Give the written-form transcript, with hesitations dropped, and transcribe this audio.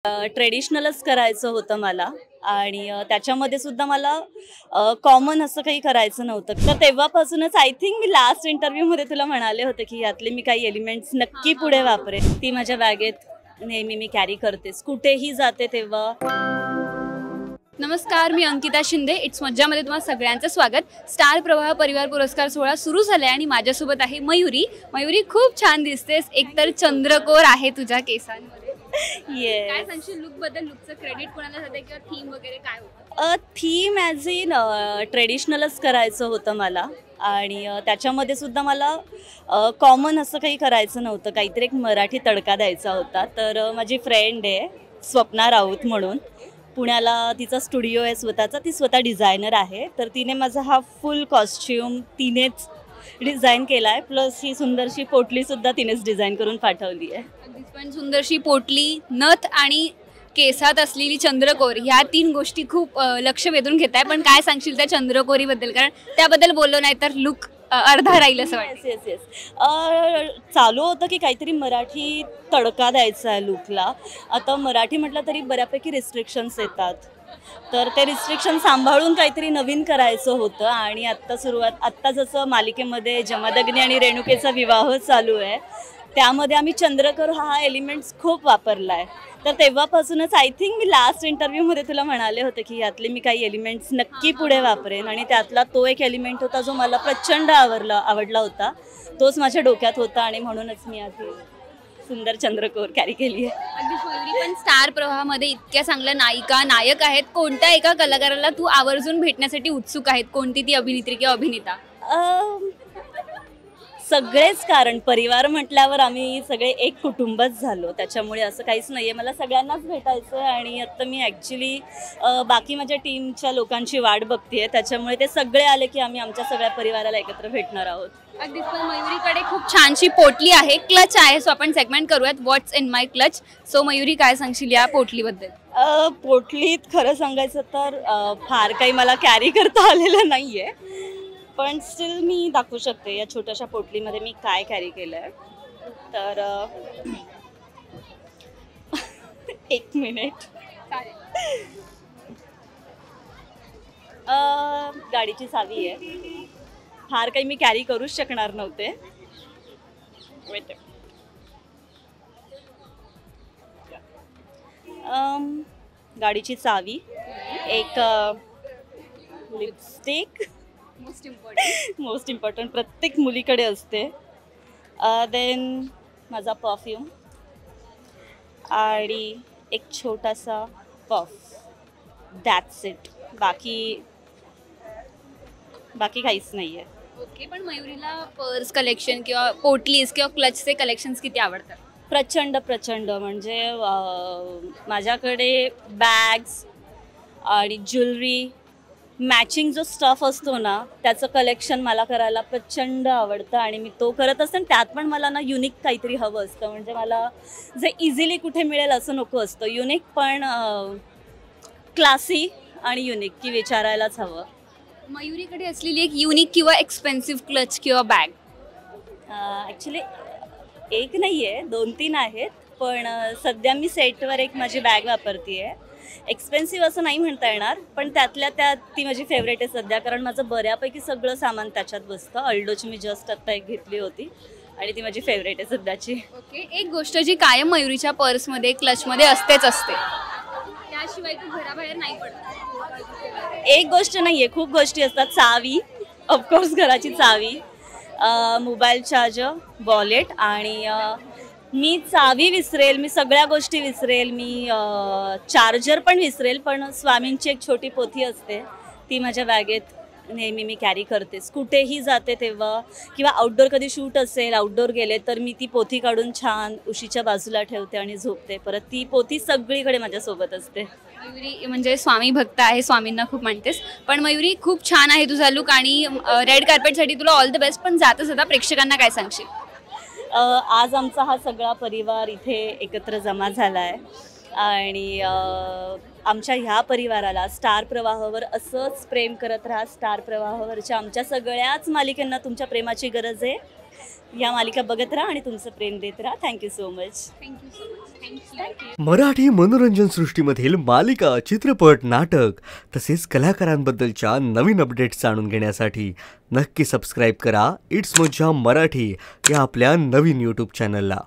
ट्रेडिशनलच करायचं होतं मला आणि त्याच्यामध्ये सुद्धा मला कॉमन असं काही करायचं नव्हतं. तर तेव्हापासूनच आय थिंक मी लास्ट इंटरव्ह्यूमध्ये तुला म्हणाले होते की यातले मी काही एलिमेंट्स नक्की पुढे वापरेन. ती माझ्या बॅगेत नेहमी मी कॅरी करतेस, कुठेही जाते तेव्हा. नमस्कार, मी अंकिता शिंदे. इट्स मज्जामध्ये तुम्हाला सगळ्यांचं स्वागत. स्टार प्रवाह परिवार पुरस्कार सोहळा सुरू झाला आहे आणि माझ्यासोबत आहे मयुरी. मयुरी, खूप छान दिसतेस. एकतर चंद्रकोर आहे तुझ्या केसांमध्ये. काय सांगशील लुक बद्दल? लुकचं क्रेडिट कोणाला जाते किंवा थीम वगैरे काय होतं? थीम ॲज इन ट्रेडिशनलच करायचं होतं मला आणि त्याच्यामध्ये सुद्धा मला कॉमन असं काही करायचं नव्हतं. काहीतरी एक मराठी तडका द्यायचा होता. तर माझी फ्रेंड आहे स्वप्ना राऊत म्हणून, पुण्याला तिचा स्टुडिओ आहे स्वतःचा. ती स्वतः डिझायनर आहे. तर तिने माझा हा फुल कॉस्च्युम तिनेच डिझाईन केला आहे. प्लस ही सुंदरशी पोटलीसुद्धा तिनेच डिझाईन करून पाठवली आहे. पण सुंदरशी पोटली, नथ आणि केसात असलेली चंद्रकोर, ह्या तीन गोष्टी खूप लक्ष वेधून घेत आहे. पण काय सांगशील त्या चंद्रकोरीबद्दल? कारण त्याबद्दल बोललो नाही तर लुक अर्धा राहील असं वाटतं. येस येस चालू होतं की काहीतरी मराठी तडका द्यायचा आहे लुकला. आता मराठी म्हटलं तरी बऱ्यापैकी रिस्ट्रिक्शन्स येतात, तर ते रिस्ट्रिक्शन सांभाळून काहीतरी नवीन करायचं होतं. आणि आत्ता जसं मालिकेमध्ये जमादग्नी आणि रेणुकेचा विवाह चालू आहे, त्यामध्ये आम्ही चंद्रकोर हा एलिमेंट्स खूप वापरला आहे. तर तेव्हापासूनच आय थिंक मी लास्ट इंटरव्ह्यूमध्ये तुला म्हणाले होते की यातले मी काही एलिमेंट्स नक्की पुढे वापरेन. आणि त्यातला तो एक एलिमेंट होता जो मला प्रचंड आवडला होता. तोच माझ्या डोक्यात होता आणि म्हणूनच मी आधी सुंदर चंद्रकोर कॅरी केली आहे. अगदीच मयुरी, पण स्टार प्रवाहामध्ये इतक्या चांगल्या नायिका नायक आहेत. कोणत्या एका कलाकाराला तू आवर्जून भेटण्यासाठी उत्सुक आहेत? कोणती ती अभिनेत्री किंवा अभिनेता? सगळेच, कारण परिवार म्हटल्यावर आम्ही सगळे एक कुटुंबच झालो. त्याच्यामुळे असं काहीच नाही आहे. मला सगळ्यांनाच भेटायचं आहे आणि आता मी ॲक्च्युली बाकी माझ्या टीमच्या लोकांची वाट बघते आहे. त्याच्यामुळे ते सगळे आले की आम्ही आमच्या सगळ्या परिवाराला एकत्र भेटणार आहोत. अगदीच. पण मयुरीकडे खूप छानशी पोटली आहे, क्लच आहे. सो आपण सेगमेंट करूयात, व्हॉट्स in my clutch. So Mayuri, काय सांगशील या पोटलीबद्दल? पोटलीत खरं सांगायचं तर फार काही मला कॅरी करता आलेलं नाही आहे, पण स्टील मी दाखवू शकते या छोट्याशा पोटलीमध्ये मी काय कॅरी केलं आहे. तर एक मिनिट. गाडीची चावी आहे. फार काही मी कॅरी करूच शकणार नव्हते. गाडीची चावी, एक लिपस्टिक, मोस्ट इम्पॉर्टंट प्रत्येक मुलीकडे असते. देन माझा परफ्यूम आणि एक छोटासा पफ. That's it. बाकी काहीच नाही आहे. ओके. पण मयुरीला पर्स कलेक्शन किंवा पोटलीज किंवा क्लचचे कलेक्शन्स किती आवडतात? प्रचंड. म्हणजे माझ्याकडे बॅग्स आणि ज्वेलरी, मॅचिंग जो स्टफ असतो ना, त्याचं कलेक्शन मला करायला प्रचंड आवडतं आणि मी तो करत असते. त्यात पण मला ना युनिक काहीतरी हवं असतं. म्हणजे मला जे इझिली कुठे मिळेल असं नको असतं. युनिक पण क्लासी आणि युनिक की विचारायलाच हवं. मयुरीकडे असलेली एक युनिक किंवा एक्सपेन्सिव्ह क्लच किंवा बॅग? ॲक्च्युली एक नाही आहे, 2-3 आहेत. पण सध्या मी सेटवर एक माझी बॅग वापरते आहे. एक्सपेन्सिव्ह असं नाही म्हणता येणार, पण त्यातल्या त्यात ती माझी फेवरेट आहे सध्या, कारण माझं बऱ्यापैकी सगळं सामान त्याच्यात बसतं. अल्डोची मी जस्ट आत्ता एक घेतली होती आणि ती माझी फेवरेट आहे सध्याची. ओके. एक गोष्ट जी कायम मयुरीच्या पर्समध्ये, क्लचमध्ये असते, त्याशिवाय तू घराबाहेर नाही पडत? एक गोष्ट नाही आहे, खूप गोष्टी असतात. चावी, ऑफकोर्स घराची चावी, मोबाईल चार्जर, वॉलेट. आणि मी चावी विसरेल, मी सगळ्या गोष्टी विसरेल, मी चार्जर पण विसरेल, पण स्वामींची एक छोटी पोथी असते, ती माझ्या बॅगेत नेहमी मी कॅरी करतेस. कुठेही जाते तेव्हा, किंवा आउटडोर कधी शूट असेल, आउटडोर गेले तर मी ती पोथी काढून छान उशीच्या बाजूला ठेवते आणि झोपते. परत ती पोथी सगळीकडे माझ्यासोबत असते. मयुरी म्हणजे स्वामी भक्त आहे, स्वामींना खूप मानतेस. पण मयुरी, खूप छान आहे तुझा लुक आणि रेड कार्पेटसाठी तुला ऑल द बेस्ट. पण जाता प्रेक्षकांना काय सांगशील? आज आमचा हा सगळा परिवार इथे एकत्र जमा झाला आहे आणि आमच्या ह्या परिवाराला, स्टार प्रवाहावर असंच प्रेम करत राहा. स्टार प्रवाहावरच्या आमच्या सगळ्याच मालिकांना तुमच्या प्रेमाची गरज आहे. या मालिका बघत राहा आणि तुमचं प्रेम देत राहा. Thank you so much. मराठी मनोरंजन सृष्टीमधील मालिका, चित्रपट, नाटक तसेच कलाकारांबद्दलच्या नवीन अपडेट्स जाणून घेण्यासाठी नक्की सबस्क्राईब करा इट्स मज्जा मराठी या आपल्या नवीन यूट्यूब चॅनलला.